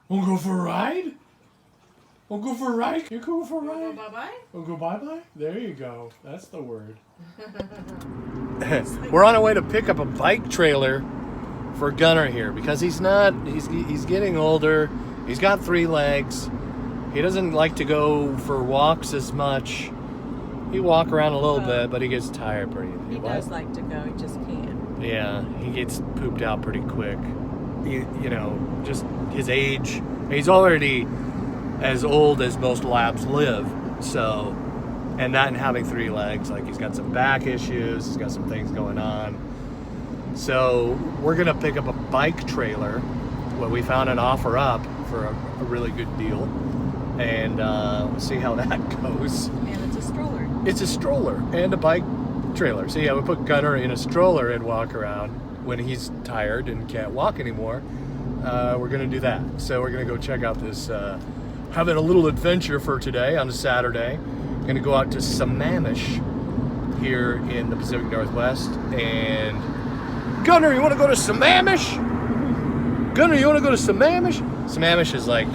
Wanna go for a ride? Wanna go for a ride? You go for a ride? Bye-bye? Wanna go bye-bye? There you go. That's the word. We're on our way to pick up a bike trailer for Gunner here because he's getting older. He's got 3 legs. He doesn't like to go for walks as much. He walk around a little bit, but he gets tired pretty. He does like to go, he just can't. Yeah, he gets pooped out pretty quick. You know, just his age. He's already as old as most labs live, so, and not having 3 legs, like he's got some back issues, he's got some things going on. So we're gonna pick up a bike trailer. Well, we found an offer up for a really good deal, and we'll see how that goes. And it's a stroller. It's a stroller and a bike trailer. So yeah, we put Gunner in a stroller and walk around when he's tired and can't walk anymore. We're gonna do that. So we're gonna go check out this, having a little adventure for today on a Saturday. Gonna go out to Sammamish here in the Pacific Northwest. And Gunner, you wanna go to Sammamish? Gunner, you wanna go to Sammamish? Sammamish is like,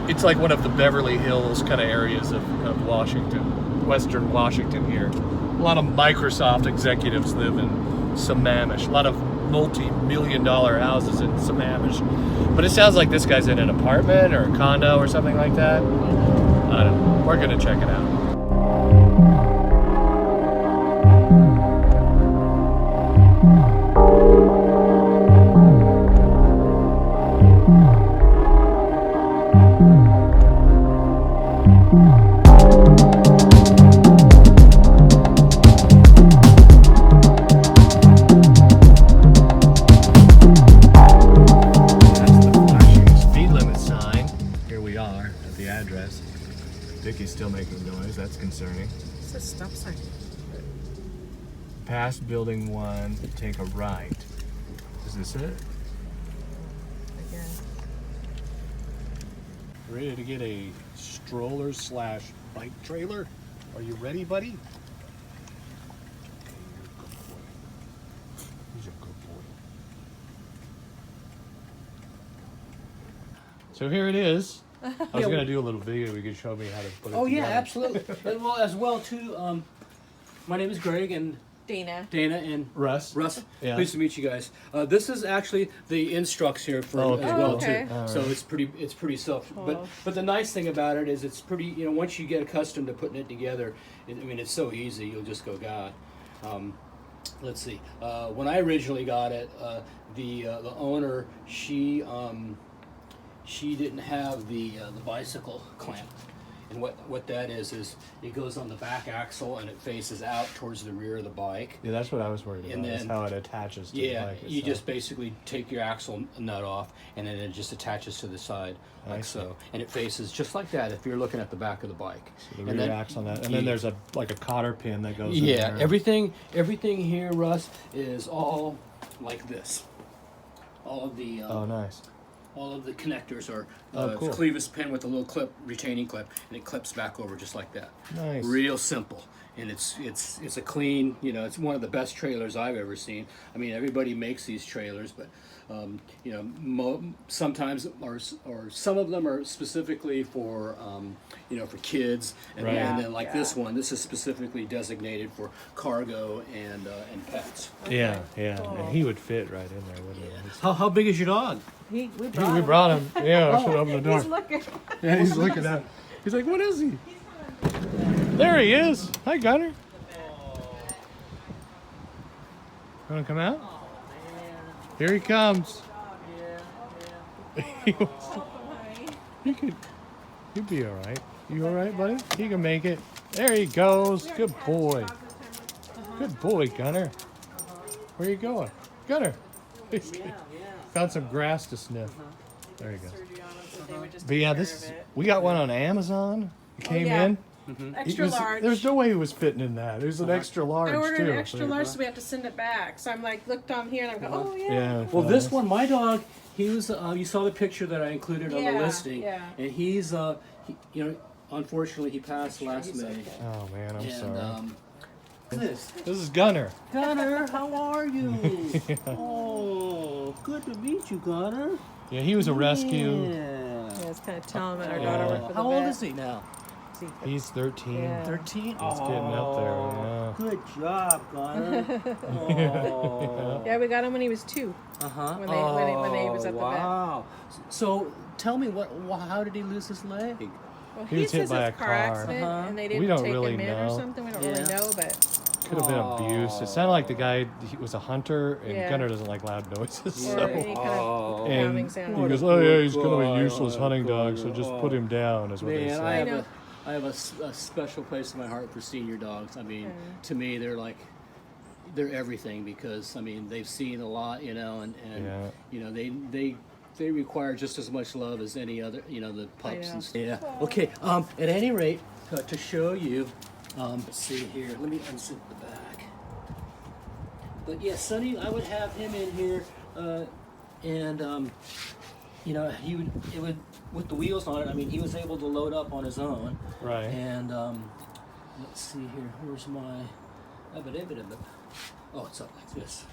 it's like one of the Beverly Hills kind of areas of Washington, Western Washington here. A lot of Microsoft executives live in Sammamish. A lot of multi-million-dollar houses in Sammamish. But it sounds like this guy's in an apartment or a condo or something like that. I don't know. We're gonna check it out. Vicky's still making noise. That's concerning. It's a stop sign. Past building 1, take a right. Is this it? I guess. Ready to get a stroller / bike trailer? Are you ready, buddy? He's a good boy. So here it is. I was going to do a little video. You could show me how to put it together. Yeah, absolutely. as well too. My name is Greg and Dana and Russ. Yeah. Pleased to meet you guys. This is actually the instructs here for Okay. as well okay. too. All So right. it's pretty self. Oh. But the nice thing about it is it's pretty. You know, once you get accustomed to putting it together, it's so easy. You'll just go, God. Let's see. When I originally got it, the owner she didn't have the bicycle clamp, and what that is it goes on the back axle and it faces out towards the rear of the bike. Yeah, that's what I was worried And about, is then- how it attaches to the Yeah, bike you itself. just basically take your axle nut off, and then it just attaches to the side I like see. so, and it faces just like that if you're looking at the back of the bike. So the And rear then- axle on that. And then there's a cotter pin that goes in Yeah, there. everything here, Russ, is all like this. All of the Oh, nice. all of the connectors are Cool. clevis pin with a little clip, retaining clip, and it clips back over just like that. Nice. Real simple, and it's a clean. You know, it's one of the best trailers I've ever seen. I mean, everybody makes these trailers, but you know, sometimes or some of them are specifically for you know, for kids, and, Right. and then like this one, this is specifically designated for cargo and pets. Yeah, yeah. And he would fit right in there, wouldn't he? How big is your dog? We We brought brought him. Yeah, I should open the door. He's looking. Yeah, he's looking at. He's like, "What is he?" There he is. Hi, Gunner. Want to come out? Here he comes. He wants- You'll be all right. You all right, buddy? He can make it. There he goes. Good boy. Good boy, Gunner. Where you going, Gunner? He's found some grass to sniff. There you go. But yeah, we got one on Amazon. It came yeah. in. Extra large. There's no way he was fitting in that. It was an extra large I ordered too. an extra large, so we have to send it back. So I'm like, looked on here and I'm going, oh yeah. Yeah. Well, this one, my dog, he was. You saw the picture that I included on the Yeah, listing, yeah. and he's. You know, unfortunately, he passed last he's May. okay. Oh man, I'm And sorry. This This is Gunner. Gunner, how are you? Oh, good to meet you, Gunner. Yeah, he was a rescue. Yeah. Yeah, it's kind of telling that our daughter went for the How old vet. is he now? He's 13. Yeah. 13. It's getting up there, yeah. Good job, Gunner. Oh. Yeah, we got him when he was 2. Uh-huh. When they was at the vet. wow. So tell me, how did he lose his leg? Well, He was hit says by it's a car car. accident, Uh-huh. and they We didn't don't take really him in or know. something. We don't Yeah. really know, but Could have been abuse. It sounded like the guy, he was a hunter, and Yeah. Gunner doesn't like loud noises. or So. any kind of And pounding he sound. goes, oh yeah, he's gonna be a useless hunting dog, so just put him down, is what they Man, said. I have a special place in my heart for senior dogs. I mean, to me, they're everything because I mean they've seen a lot, you know, and Yeah. you know they require just as much love as any other, you know, the pups know. and stuff. Yeah. Okay. At any rate, to show you, let's see here. Let me unzip the back. But yeah, Sonny, I would have him in here, and you know, it would with the wheels on it. I mean, he was able to load up on his own. Right. And let's see here. Where's my? Oh, it's up like this.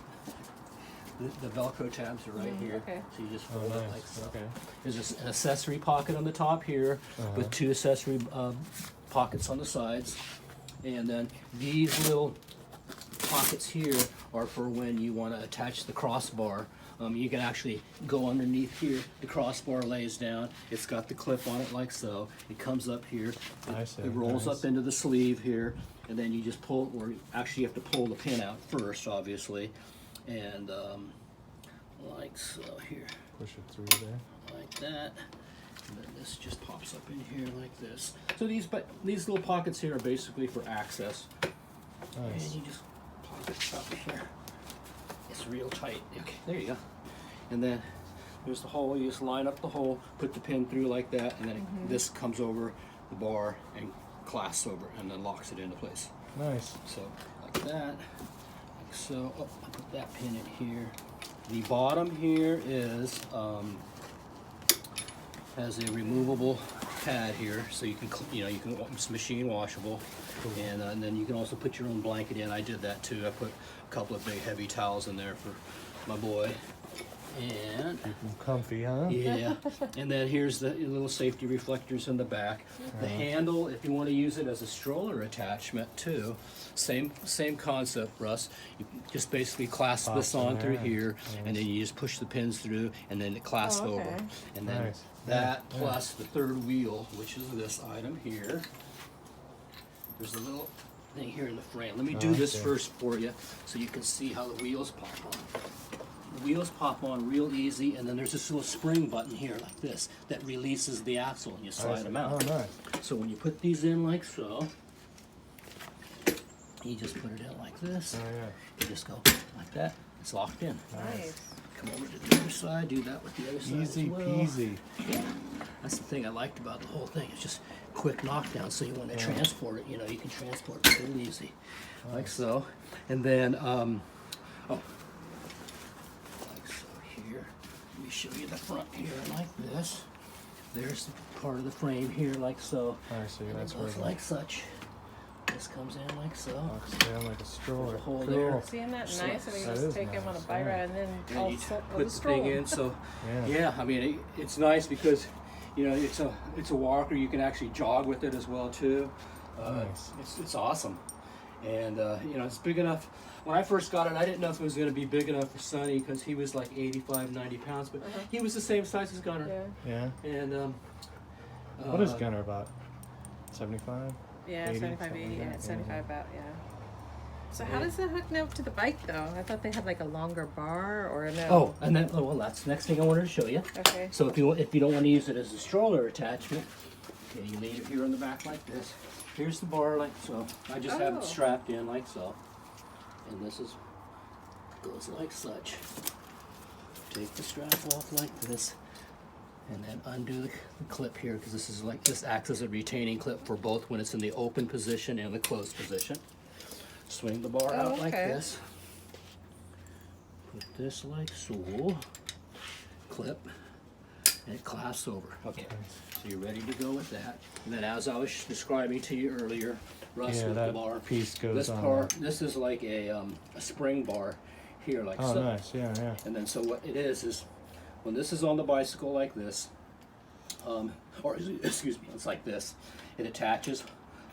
The Velcro tabs are right here. okay. So you just Oh, fold it nice. like so. Okay. There's an accessory pocket on the top here with 2 accessory pockets on the sides. And then these little pockets here are for when you want to attach the crossbar. You can actually go underneath here. The crossbar lays down. It's got the clip on it like so. It comes up here. I see. It rolls Nice. up into the sleeve here, and then you just pull, or actually you have to pull the pin out first, obviously. And like so here, Push it through there. like that. And then this just pops up in here like this. So these little pockets here are basically for access. Nice. And you just pop it up here. It's real tight. Okay, there you go. And then there's the hole. You just line up the hole, put the pin through like that, and then this comes over the bar and clasps over and then locks it into place. Nice. So like that, like so. Oh, I'll put that pin in here. The bottom here is has a removable pad here, so you can it's machine washable, and then you can also put your own blanket in. I did that too. I put a couple of big heavy towels in there for my boy, and Comfy, huh? yeah, and then here's the little safety reflectors in the back. The handle, if you want to use it as a stroller attachment too, same concept, Russ. You just basically clasp this in on there. through here, and then you just push the pins through, and then it clasps Oh, okay. over. And then Nice. that Yeah. plus the third wheel, which is this item here. There's a little thing here in the frame. Let me do this Okay. first for you so you can see how the wheels pop on. The wheels pop on real easy, and then there's this little spring button here like this that releases the axle and you slide them out. Oh, nice. So when you put these in like so, you just put it in like this. Oh, yeah. You just go like that. It's locked in. Nice. Come over to the other side, do that with the other side Easy as well. peasy. Yeah, that's the thing I liked about the whole thing. It's just quick knockdown. So you want to transport it, you know, you can transport it real easy, like so. And then, like so here. Let me show you the front here, like this. There's the part of the frame here, like so. I see. And That's it where goes the like such. This comes in like so. box down like a stroller. There's a hole Cool. there. Seeing that So- nice, and we That just is take him on a nice, bike yeah. ride, and then And all you set put with a the thing stroller. in, so Yeah. yeah, I mean it's nice because you know it's a walker. You can actually jog with it as well too. Nice. It's awesome, and you know it's big enough. When I first got it, I didn't know if it was going to be big enough for Sonny because he was like 85, 90 pounds, but he was the same size as Gunner. Yeah, Yeah. And What is Gunner about? 75? yeah, 80, 75, 80, something yeah, like that, 75 about, yeah. So how does that hook up to the bike though? I thought they had like a longer bar or no. oh, and then well, that's the next thing I wanted to show you. Okay. So if you don't want to use it as a stroller attachment, okay, you leave it here on the back like this. Here's the bar like so. I just have Oh. it strapped in like so, and this goes like such. Take the strap off like this, and then undo the clip here because this acts as a retaining clip for both when it's in the open position and the closed position. Swing the bar out like okay. this. Put this like so. Clip. And it clasps over. Okay, so you're ready to go with that. And then as I was describing to you earlier, rust Yeah, with the that bar. piece goes This on part, this is like a spring bar here, like Oh, so. nice. Yeah, yeah. And then so what it is when this is on the bicycle like this, or excuse me, it's like this. It attaches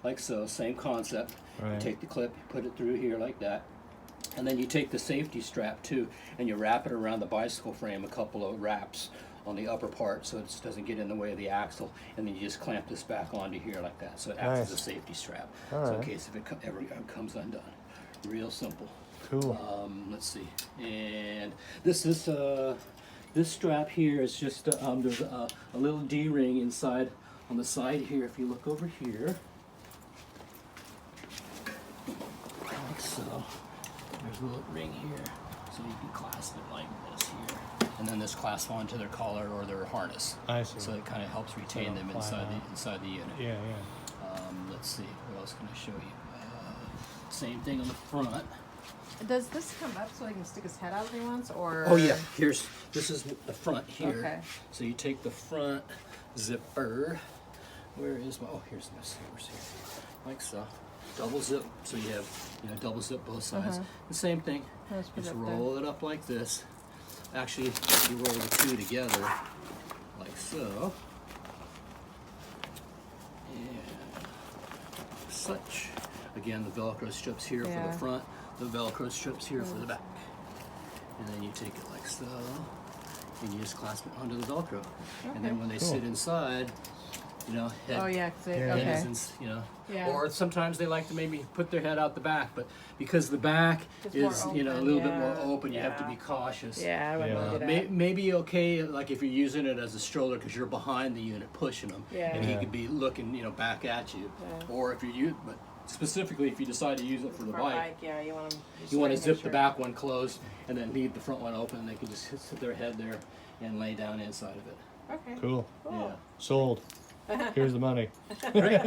like so, same concept. Right. You take the clip, you put it through here like that, and then you take the safety strap too, and you wrap it around the bicycle frame, a couple of wraps on the upper part so it doesn't get in the way of the axle, and then you just clamp this back onto here like that, so it acts as a Nice. safety strap. All So in right. case if it ever comes undone. Real simple. Cool. Let's see, and this is this strap here is just there's a little D-ring inside on the side here. If you look over here, like so, there's a little ring here, so you can clasp it like this here, and then this clasps onto their collar or their harness. I see. So it kind of helps retain So them fly out. inside the unit. Yeah, yeah. Let's see, what else can I show you? Same thing on the front. Does this come up so he can stick his head out if he wants, or? Oh yeah, this is the front here. Okay. So you take the front zipper. Where is my? Oh, here's my zippers here, like so. Double zip, so you have double zip both sides. The same thing. Let's put it Just up there. roll it up like this. Actually, you roll the two together, like so. And such. Again, the Velcro strips here for Yeah. the front. The Velcro strips here for the back. And then you take it like so, and you just clasp it onto the Velcro. And then when they Cool. sit inside, head, Oh yeah, 'cause they, Yeah. head okay. is Yeah. or sometimes they like to maybe put their head out the back, but because the back It's more is, a open, little bit more yeah, open, you have to yeah. be cautious. Yeah, I wouldn't Yeah. do that. Maybe okay, like if you're using it as a stroller because you're behind the unit pushing them, Yeah. and he Yeah. could be looking, back at you. Yeah. Or if but specifically if you decide to use it for the For a bike, yeah, you want them. you want to zip the back one closed and then leave the front one open, and they can just sit their head there and lay down inside of it. Okay. Cool. Yeah. Sold. Here's the money. Great.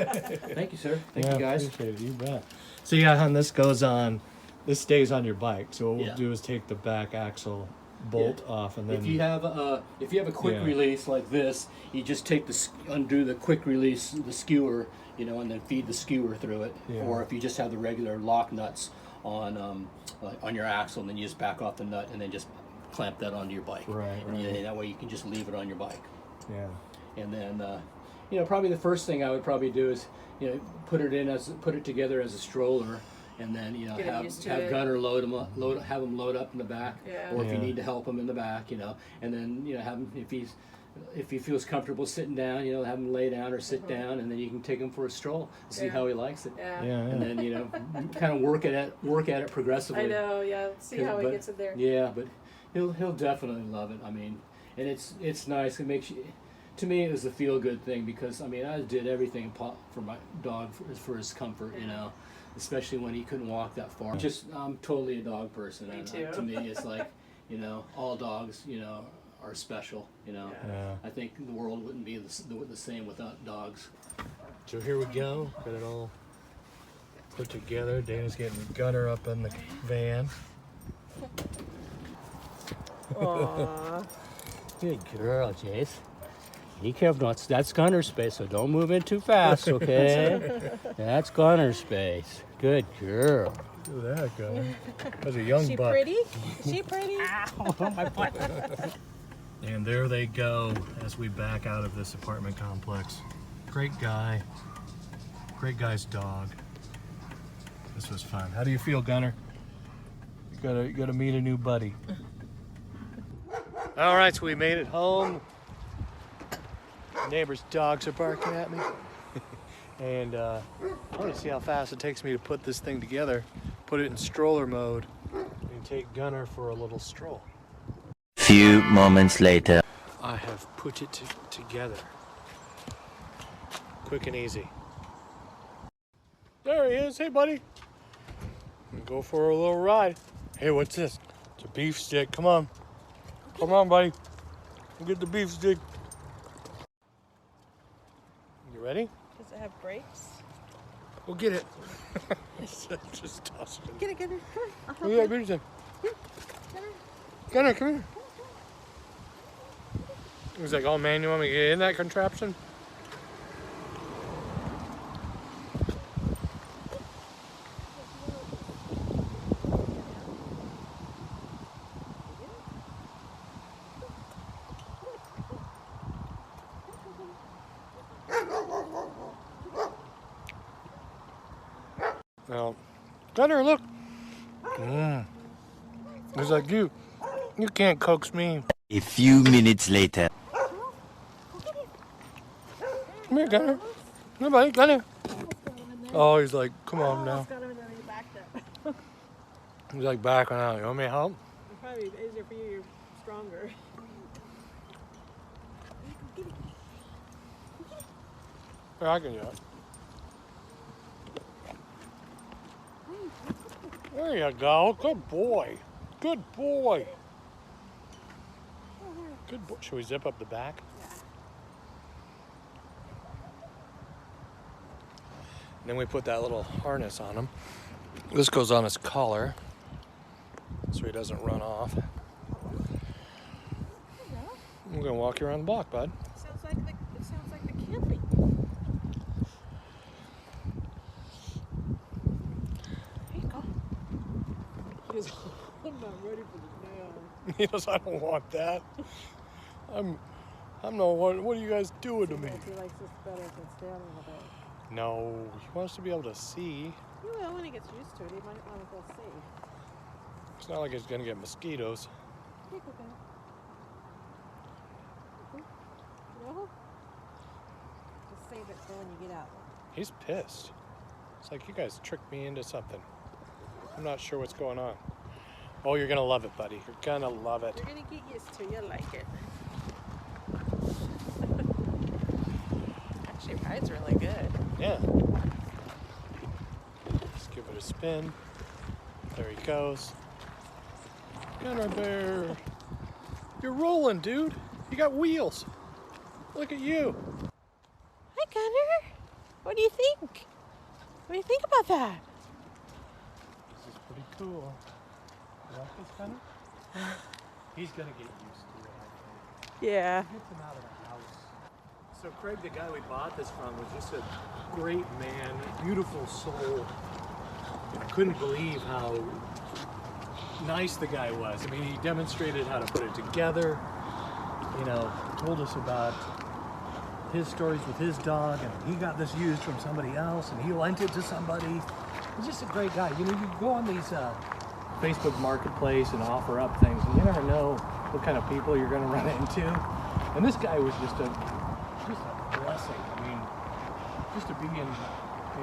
Thank you, sir. Thank yeah, you, guys. Appreciate it. You bet. So yeah, hon, this goes on. This stays on your bike. So what we'll Yeah. do is take the back axle bolt off, and then If you have a quick Yeah. release like this, you just take undo the quick release, the skewer, and then feed the skewer through it. Yeah. Or if you just have the regular lock nuts on your axle, and then you just back off the nut and then just clamp that onto your bike. Right, And right. that way you can just leave it on your bike. yeah, And then probably the first thing I would probably do is put it together as a stroller. And then Get him used to have it. Gunner have him load up in the back, Yeah. or if you Yeah. need to help him in the back, and then have him if he feels comfortable sitting down, have him lay down or sit down, and then you can take him for a stroll, see Yeah. how he likes it, Yeah. yeah, and yeah. then kind of work at it progressively. I know. Yeah. Let's see how he But- gets it there. Yeah, but he'll definitely love it. I mean, and it's nice. It makes you. To me, it was a feel-good thing because I did everything for my dog for his comfort, especially when he couldn't walk that far. I'm totally a dog person. Me and, too. to me, it's like, all dogs, are special. Yeah. I think the world wouldn't be the same without dogs. So here we go. Got it all put together. Dana's getting Gunner up in the van. Aww. Good girl, Jace. Be careful. That's Gunner's space, so don't move in too fast, okay? That's Gunner's space. Good girl. Look at that Gunner. That's a young She buck. pretty? Is she pretty? Oh, my butt. And there they go as we back out of this apartment complex. Great guy. Great guy's dog. This was fun. How do you feel, Gunner? You gotta meet a new buddy. All right, so we made it home. Neighbor's dogs are barking at me. And I want to see how fast it takes me to put this thing together, put it in stroller mode, and take Gunner for a little stroll. Few moments later. I have put it together. Quick and easy. There he is. Hey, buddy. Go for a little ride. Hey, what's this? It's a beef stick. Come on. Come on, buddy. Get the beef stick. You ready? Does it have brakes? Go get it. Just toss it. Get it, get it. Come on. Look at that beef stick. Gunner, come here. He's like, oh man, you want me to get in that contraption? Gunner, look. He's like, you can't coax me. A few minutes later. Come here, Gunner. Come on, Gunner. Oh, he's like, come on now. Got him and then he backed up. He's like backing out. You want me to help? It'd probably be easier for you. You're stronger. Yeah, I can do it. There you go. Good boy. Good boy. Good boy. Should we zip up the back? And then we put that little harness on him. This goes on his collar so he doesn't run off. I'm gonna walk you around the block, bud. It sounds like the camping. Here you go. I'm not ready for the nail. He goes, I don't want that. I'm not. What are you guys doing to me? He likes this better if it's down a little bit. No, he wants to be able to see. He will when he gets used to it. He might want to go see. It's not like he's gonna get mosquitoes. Here you go. No? Just save it for when you get out. He's pissed. It's like you guys tricked me into something. I'm not sure what's going on. Oh, you're gonna love it, buddy. You're gonna love it. You're gonna get used to it. You'll like it. Actually, it rides really good. Yeah. Just give it a spin. There he goes. Gunner Bear. You're rolling, dude. You got wheels. Look at you. Hi, Gunner. What do you think? What do you think about that? This is pretty cool. You like this, Gunner? He's gonna get used to it, I think. Yeah. Gets him out of the house. So Craig, the guy we bought this from, was just a great man, beautiful soul. I couldn't believe how nice the guy was. I mean, he demonstrated how to put it together. You know, told us about his stories with his dog, and he got this used from somebody else, and he lent it to somebody. He's just a great guy. You know, you go on these Facebook Marketplace and offer up things, and you never know what kind of people you're going to run into. And this guy was just a blessing. I mean, just to be in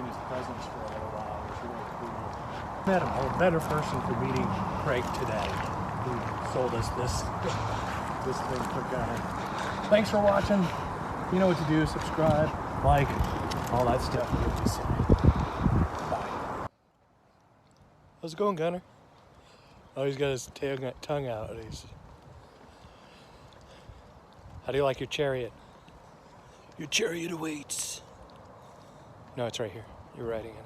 his presence for a little while was really cool. Met him, a better person for meeting Craig today, who sold us this thing for Gunner. Thanks for watching. You know what to do. Subscribe, like, all that stuff. What you say. Bye. How's it going, Gunner? Oh, he's got his tongue out. How do you like your chariot? Your chariot awaits. No, it's right here. You're riding in it.